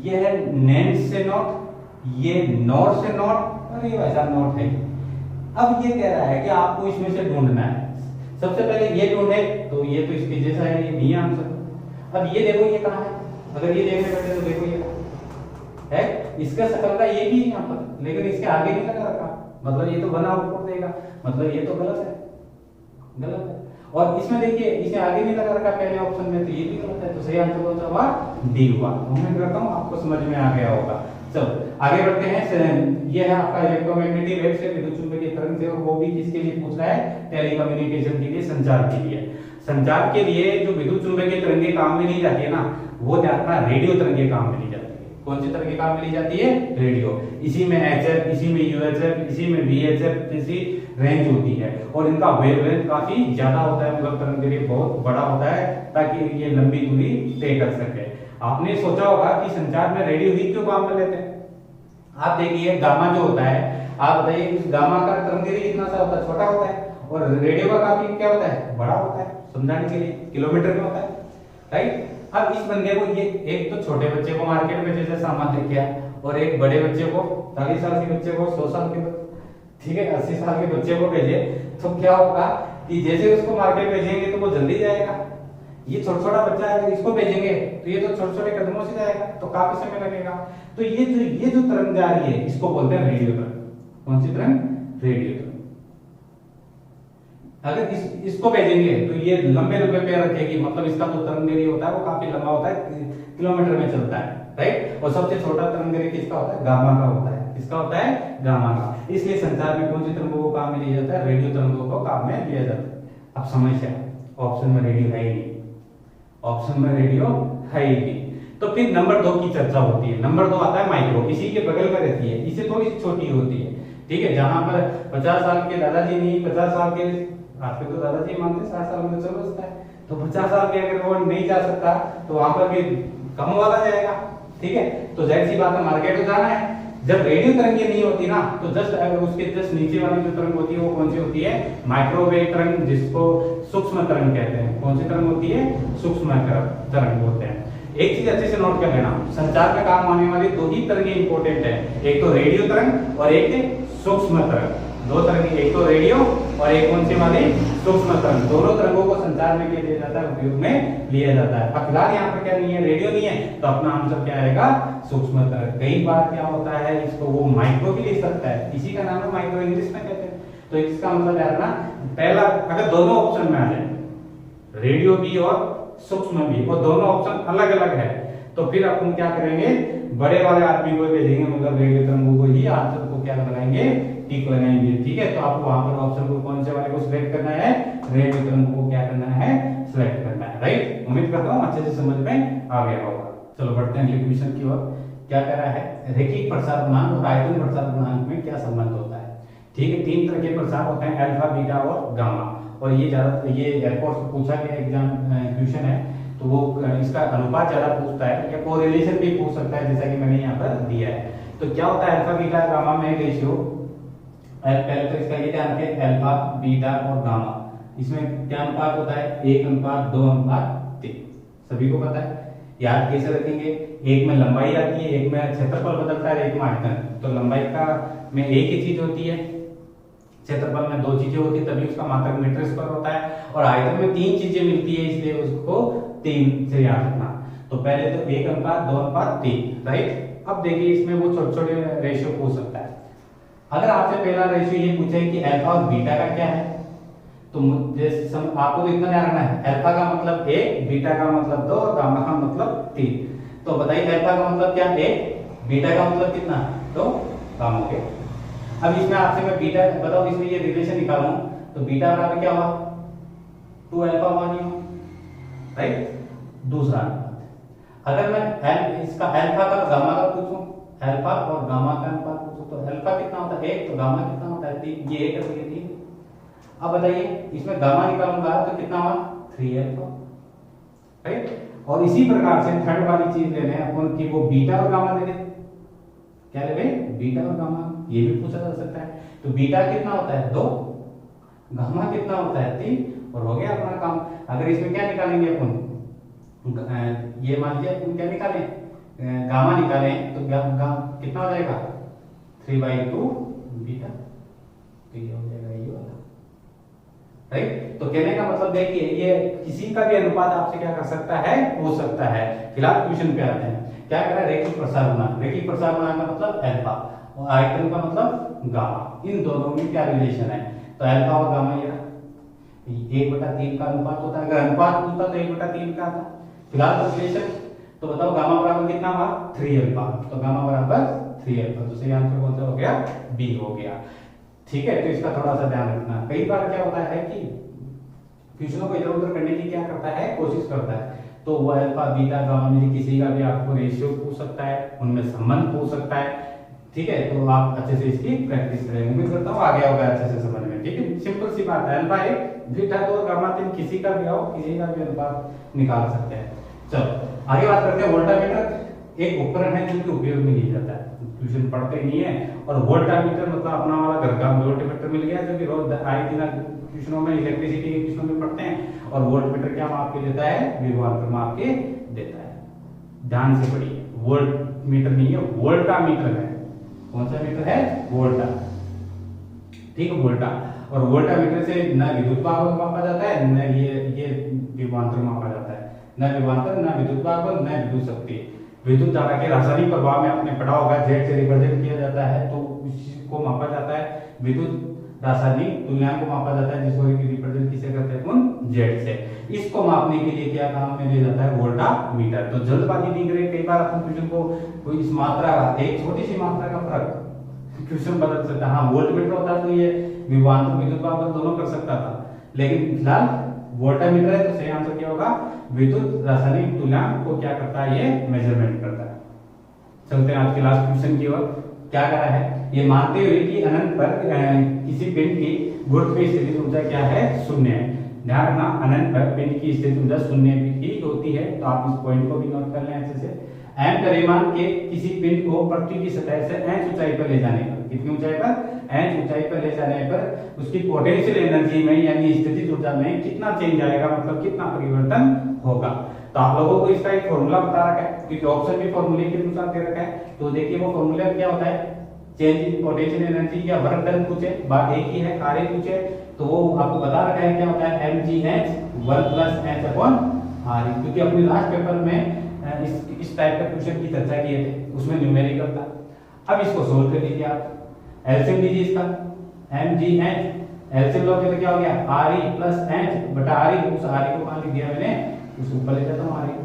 ये है नेम से नॉट, ये नॉट से नॉट, और ये भाई साहब नॉट है। अब ये कह रहा है कि आपको इसमें से ढूंढना है, सबसे पहले ये ढूंढे, तो ये तो इसके जैसा है, ये नहीं आंसर। अब ये देखो ये कहाँ है, अगर ये देखने बैठे तो देखो ये है, इसका शकल का ये भी है यहाँ पर, लेकिन इसके आगे नहीं लगा रखा, मतलब ये तो बना आउटपुट देगा, मतलब ये तो गलत है, गलत है। और इसमें देखिए इसे आगे नहीं लगा रखा पहले ऑप्शन में, तो ये भी गलत है। तो सही आंसर कौन सा हुआ, डी हुआ। उम्मीद करता हूँ आपको समझ में आ गया होगा। चलो आगे बढ़ते हैं। ये है आपका इलेक्ट्रोमैग्नेटिक वेव से विद्युत चुंबकीय तरंग से, और वो भी किसके लिए पूछ रहा है, टेलीकम्युनिकेशन के लिए, संचार के लिए। संचार के लिए जो विद्युत चुंबकीय तरंगे काम में ली जाती है ना, वो अपना रेडियो तरंगे काम में ली जाती है। कौन सी तरंगे काम में ली जाती है, रेडियो। इसी में एचएफ, इसी में यूएचएफ, इसी में वीएचएफ जैसी रेंज होती है, और इनका वेवलेंथ काफी ज्यादा होता है, मतलब तरंग बहुत बड़ा होता है, ताकि ये लंबी दूरी तय कर सके। आपने सोचा होगा कि संचार में रेडियो ही क्यों काम में लेते हैं। आप देखिए गामा जो होता है, आप बताइए इस गामा का तरंगदैर्घ्य कितना सा होता है, छोटा होता है, और रेडियो का काफी क्या होता है, बड़ा होता है। समझाने के लिए किलोमीटर में होता है, राइट। अब इस बंदे को ये एक तो छोटे बच्चे को मार्केट में जैसे सामान लेके आया, और एक बड़े बच्चे को 40 साल के बच्चे को 100 साल के, ठीक है 80 साल के बच्चे को भेजे, तो क्या होगा कि जैसे उसको मार्केट भेजेंगे तो वो जल्दी जाएगा। ये छोटा छोटा बच्चा है, इसको भेजेंगे तो ये तो छोटे छोटे कदमों से जाएगा, तो काफी समय लगेगा। तो ये जो तरंग जा रही है, इसको बोलते हैं रेडियो तरंग। कौन सी तरंग, रेडियो तरंग। अगर इसको भेजेंगे तो ये लंबे लंबे पैर रखेगी, मतलब इसका जो तरंगदैर्घ्य होता है वो काफी लंबा होता है, किलोमीटर में चलता है, राइट। और सबसे छोटा तरंगदैर्घ्य किसका होता है, गामा का होता है। किसका होता है, गामा का। इसलिए संचार में कौन सी तरंगों को काम में लिया जाता है, रेडियो तरंगों को काम में लिया जाता है। अब समस्या, ऑप्शन में रेडियो है ही नहीं, ऑप्शन में रेडियो है ही नहीं। तो फिर नंबर 2 की चर्चा होती है। नंबर 2 आता है माइक्रो, इसी के बगल में रहती है, इसे थोड़ी छोटी होती है, ठीक है। जहां पर 50 साल के दादाजी नहीं, 50 साल के आपके तो दादाजी मानते 60 साल में चल बसता है, तो 50 साल के अगर वो नहीं जा सकता तो वहां पर भी कम वाला जाएगा, ठीक है। तो जाहिर सी बात है मार्केट को जाना है। जब रेडियो तरंगे नहीं होती ना, तो जस्ट अगर उसके जस्ट नीचे वाली जो तरंग होती है वो कौन सी होती है, माइक्रोवेव तरंग, जिसको सूक्ष्म तरंग कहते हैं। कौन सी तरंग होती है, सूक्ष्म तरंग होते हैं। एक चीज अच्छे से नोट कर लेना, संचार में काम आने वाली 2 ही तरंगे इंपॉर्टेंट है, एक तो रेडियो तरंग और एक सूक्ष्म तरंग। 2 तरंगे, एक तो रेडियो और एक कौन सी वाली, सूक्ष्म तरंग। दोनों तरंगों को संचार में क्या लिया जाता है, उपयोग में लिया जाता है। अब फिलहाल यहाँ पर क्या नहीं है, रेडियो नहीं है, तो अपना आंसर क्या आएगा, सूक्ष्म तरंग। कई बार क्या होता है, इसको वो माइक्रो भी लिख सकता है, इसी का नाम है माइक्रो, इंग्लिश में कहते हैं। तो इसका मतलब है ना, पहला अगर दोनों ऑप्शन में आ जाए, रेडियो भी और सूक्ष्म भी, और दोनों ऑप्शन अलग अलग है, तो फिर अपन क्या करेंगे, बड़े वाले आदमी को भेजेंगे, मतलब रेडियो तरंगों को ही, आंसर को क्या लगाएंगे, टिक लगाएंगे, ठीक है। तो आपको वहां पर ऑप्शन को कौन से वाले को सिलेक्ट करना है, रेडियो तरंगों को क्या करना है, सिलेक्ट करना है, राइट। उम्मीद करता हूँ अच्छे से समझ में आ गया होगा। चलो बढ़ते हैं अगले क्वेश्चन की ओर। क्या कह रहा है, रैखिक प्रसार गुणांक और आयतन प्रसार गुणांक में क्या संबंध होता है, ठीक है। 3 तरह के प्रसार होते हैं, अल्फा, बीटा और गामा, और ये ज्यादा ये एयरपोर्ट से पूछा गया एग्जाम क्वेश्चन है, तो वो इसका अनुपात ज्यादा पूछता है, या कोरिलेशन भी पूछ सकता है, जैसा कि मैंने यहाँ पर दिया है। तो क्या होता है अल्फा, बीटा, गामा में रेशियो। पहले तो इसका ये ध्यान रखें, अल्फा, बीटा और गामा, इसमें क्या अनुपात होता है, 1:2:3। सभी को पता है, याद कैसे रखेंगे, एक में लंबाई आती है, एक में क्षेत्रफल बदलता है, एक में आयतन। तो लंबाई का में एक ही चीज होती है, क्षेत्रफल में 2 चीजें होती है, तभी उसका मात्रक मीटर स्क्वायर होता है, और आयतन में 3 चीजें मिलती है, इसलिए उसको 3 से याद रखना। तो पहले तो 1:2:3, राइट। अब देखिए इसमें वो छोटे छोटे रेशियो पूछ सकता है। अगर आपसे पहला रेशियो ये पूछे कि अल्फा और बीटा का क्या है, तो आपको तो इतना ध्यान रखना है, अल्फा का मतलब 1, बीटा का मतलब 2 और गामा का मतलब 3। तो बताइए अल्फा का मतलब क्या 1, बीटा का मतलब कितना 2, काम हो गया। अब इसमें आपसे मैं बीटा बताओ, इसमें ये रिलेशन निकालूं तो बीटा बराबर क्या हुआ 2 अल्फा हुआ, नहीं हुआ, राइट। दूसरा अगर मैं इसका अल्फा का गामा का पूछूं, अल्फा और गामा का अनुपात पूछूं, तो अल्फा कितना होता है 1, तो गामा कितना होता है 3, ये 1 है तो ये 3। अब बताइए इसमें गामा निकालूंगा तो कितना हुआ 3 अल्फा, राइट। और इसी प्रकार से थर्ड वाली चीज ले लें अपन कि वो बीटा और गामा ले लें, क्या ले लें बीटा और गामा, ये भी पूछा जा सकता है। तो बीटा कितना होता है 2, गामा कितना होता है 3, और हो गया अपना काम। अगर इसमें क्या निकालेंगे अपन, ये मान लीजिए अपन क्या निकालें गामा निकालें तो कितना हो जाएगा 3/2 बीटा, तो ये हो जाएगा ये वाला, राइट। तो कहने का मतलब देखिए ये किसी का भी अनुपात आपसे क्या कर सकता है, हो सकता है। फिलहाल क्वेश्चन पे आते हैं, क्या कह रहा है रेखिक प्रसार गुणांक। रेखिक प्रसार गुणांक का मतलब अल्फा और आयतन का मतलब गामा, इन दोनों में क्या रिलेशन है, तो अल्फा और गामा ये 1/3 का अनुपात होता है, अगर अनुपात होता तो 1/3 का आता। फिलहाल रिलेशन तो बताओ गामा बराबर कितना हुआ 3 अल्फा, तो गामा बराबर 3 अल्फा, तो सही आंसर कौन सा हो गया बी हो गया, ठीक है। तो इसका थोड़ा सा ध्यान रखना, कई बार क्या होता है कि क्वेश्चनों को इधर उधर करने की क्या करता है कोशिश करता है, तो वो अल्फा बीटा गामा में से किसी का भी आपको रेशियो पूछ सकता है, उनमें संबंध पूछ सकता है, ठीक है। तो आप अच्छे से इसकी प्रैक्टिस करें, उम्मीद करता हूँ आ गया होगा अच्छे से समझ में, ठीक है। सिंपल सी बात है, अल्फा 1 बीटा 2 और गामा 3 किसी का भी आओ किसी का भी अनुपात निकाल सकते हैं। चलो आगे बात करते हैं वोल्टामीटर। एक उपकरण है जो कि उपयोग में लिया जाता है, ट्यूशन पढ़ते नहीं है, और वोल्टामीटर मतलब अपना वाला घर का वोल्टमीटर मिल गया जो कि रोज आए दिन ट्यूशनों में इलेक्ट्रिसिटी के ट्यूशनों में पढ़ते हैं। और वोल्टमीटर क्या माप के देता है, विभवांतर माप के देता है। ध्यान से पढ़िए, वोल्टमीटर नहीं है वोल्टामीटर है। कौन सा मीटर है वोल्टा, ठीक है वोल्टा। और वोल्टामीटर से न विद्युत भाग मापा जाता है न ये विभवांतर मापा जाता है, न विभवांतर न विद्युत भाग न विद्युत शक्ति। विद्युत धारा के रासायनिक प्रभाव में आपने पढ़ा होगा जेड से रिप्रेजेंट किया जाता है, तो उसको मापा जाता है। विद्युत रासायनिक तुल्यांक को मापा जाता है जिसको रिप्रेजेंट किसे करते हैं अपन जेड से। इसको मापने के लिए क्या काम में लिया जाता है वोल्टामीटर। तो जल्दबाजी नहीं करें, कई बार अपन क्वेश्चन को कोई इस मात्रा का एक छोटी सी मात्रा का फर्क क्वेश्चन बदल सकता है। हाँ वोल्टमीटर होता है तो ये विभवांतर विद्युत भाग दोनों कर सकता था, लेकिन फिलहाल वोल्टामीटर है तो सही आंसर क्या होगा विद्युत रासायनिक तुल्यांक को क्या करता है ये मेजरमेंट करता है। चलते हैं आज के लास्ट क्वेश्चन की ओर। क्या करा है, ये मानते हुए कि अनंत पर किसी पिंड की गुरुत्वीय स्थिति ऊर्जा क्या है शून्य है। ध्यान रखना अनंत पर पिंड की स्थिति ऊर्जा शून्य ही होती है, तो आप इस पॉइंट को भी नोट कर लें अच्छे से। एम द्रव्यमान के किसी पिंड को पृथ्वी की सतह से एन ऊंचाई पर ले जाने पर, कितनी ऊंचाई पर एन ऊंचाई पर ले जाने पर उसकी पोटेंशियल एनर्जी में यानी स्थितिज ऊर्जा में कितना चेंज आएगा, मतलब कितना परिवर्तन होगा। तो आप लोगों को इसका एक फॉर्मूला बता रखा है, क्योंकि ऑप्शन भी फॉर्मूले के अनुसार दे रखा है। तो देखिए वो फॉर्मूला क्या होता है, चेंज इन पोटेंशियल एनर्जी या वर्क डन पूछे, बात एक ही है, कार्य पूछे तो वो आपको बता रखा है क्या होता है mgh 1 + h अपॉन r, क्योंकि अपने लास्ट पेपर में इस टाइप का क्वेश्चन की चर्चा किए थे, उसमें न्यूमेरिकल था। अब इसको सोल्व कर लीजिए आप, एलसीएम लीजिए इसका mgh, एलसीएम लोगे तो क्या हो गया re + h बटा re, उस re को कहां लिख दिया मैंने, उस ऊपर ले जाता हूं re को,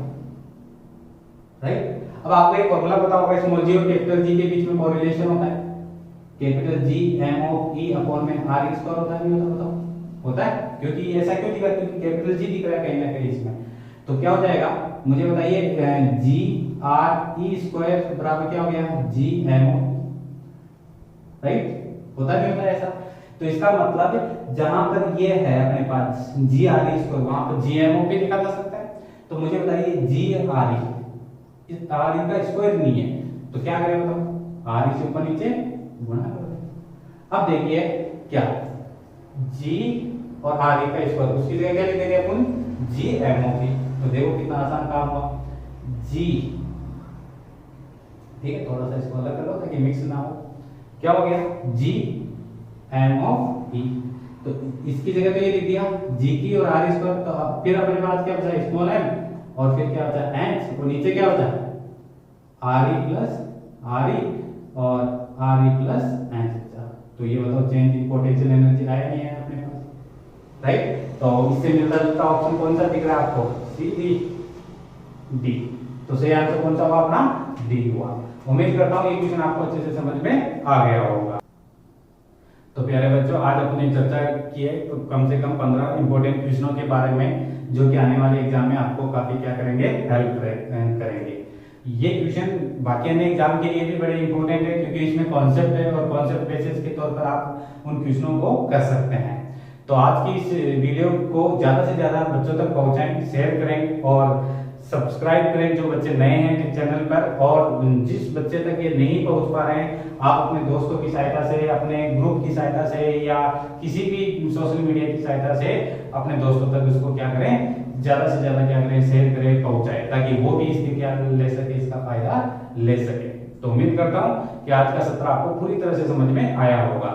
राइट। अब आपको एक फॉर्मूला पता होगा स्मॉल जी और कैपिटल जी के बीच में कोरिलेशन होता है, capital G m of e upon में r स्क्वायर होता है, नहीं होता बताओ, होता है। क्योंकि ऐसा क्यों दिख रहा है, क्योंकि कैपिटल जी दिख रहा है कहीं ना कहीं इसमें। तो क्या हो जाएगा मुझे बताइए जी आर ई स्क्वायर बराबर क्या हो गया जी एम, राइट, होता नहीं होता ऐसा। तो इसका मतलब जहां पर ये है अपने पास जी आर ई स्क्वायर, वहां पर जी एम ओ भी लिखा जा सकता है। तो मुझे बताइए जी आर ई, इस आर ई का स्क्वायर नहीं है तो क्या करें बताओ, आर ई से ऊपर नीचे गुणा कर दें। अब देखिए क्या जी और आर ई का स्क्वायर, उसकी जगह क्या लिख देंगे अपन जी एम ओ भी। तो देखो कितना आसान काम हुआ, जी, ठीक है, थोड़ा सा इसको अलग कर लो ताकि मिक्स ना हो। क्या हो गया जी एम ऑफ ई, तो इसकी जगह पे ये लिख दिया जी की और आर स्क्वायर। तो फिर अपने पास क्या बचा स्मॉल एम और फिर क्या बचा एच, और नीचे क्या बचा R E plus R E और आर ई प्लस एच बचा। तो ये बताओ चेंज इन पोटेंशियल एनर्जी आया नहीं है अपने पास, राइट। तो इससे मिलता जुलता ऑप्शन कौन सा दिख रहा है आपको? C D. तो सही आंसर कौन सा हुआ अपना? डी हुआ। उम्मीद करता हूँ ये क्वेश्चन आपको अच्छे से समझ में आ गया होगा। तो प्यारे बच्चों, आज अपने चर्चा की है तो कम से कम 15 इंपॉर्टेंट क्वेश्चनों के बारे में, जो कि आने वाले एग्जाम में आपको काफी क्या करेंगे, हेल्प करेंगे। ये क्वेश्चन बाकी अन्य एग्जाम के लिए भी बड़े इंपॉर्टेंट है, क्योंकि इसमें कॉन्सेप्ट है और कॉन्सेप्ट बेसिस के तौर पर आप उन क्वेश्चनों को कर सकते हैं। तो आज की इस वीडियो को ज्यादा से ज्यादा बच्चों तक पहुंचाएं, शेयर करें और सब्सक्राइब करें जो बच्चे नए हैं चैनल पर। और जिस बच्चे तक ये नहीं पहुंच पा रहे हैं, आप अपने दोस्तों की सहायता से, अपने ग्रुप की सहायता से या किसी भी सोशल मीडिया की सहायता से अपने दोस्तों तक इसको क्या करें, ज्यादा से ज्यादा क्या करें, शेयर करें, पहुंचाएं, ताकि वो भी इसके क्या ले सके, इसका फायदा ले सके। तो उम्मीद करता हूं कि आज का सत्र आपको पूरी तरह से समझ में आया होगा।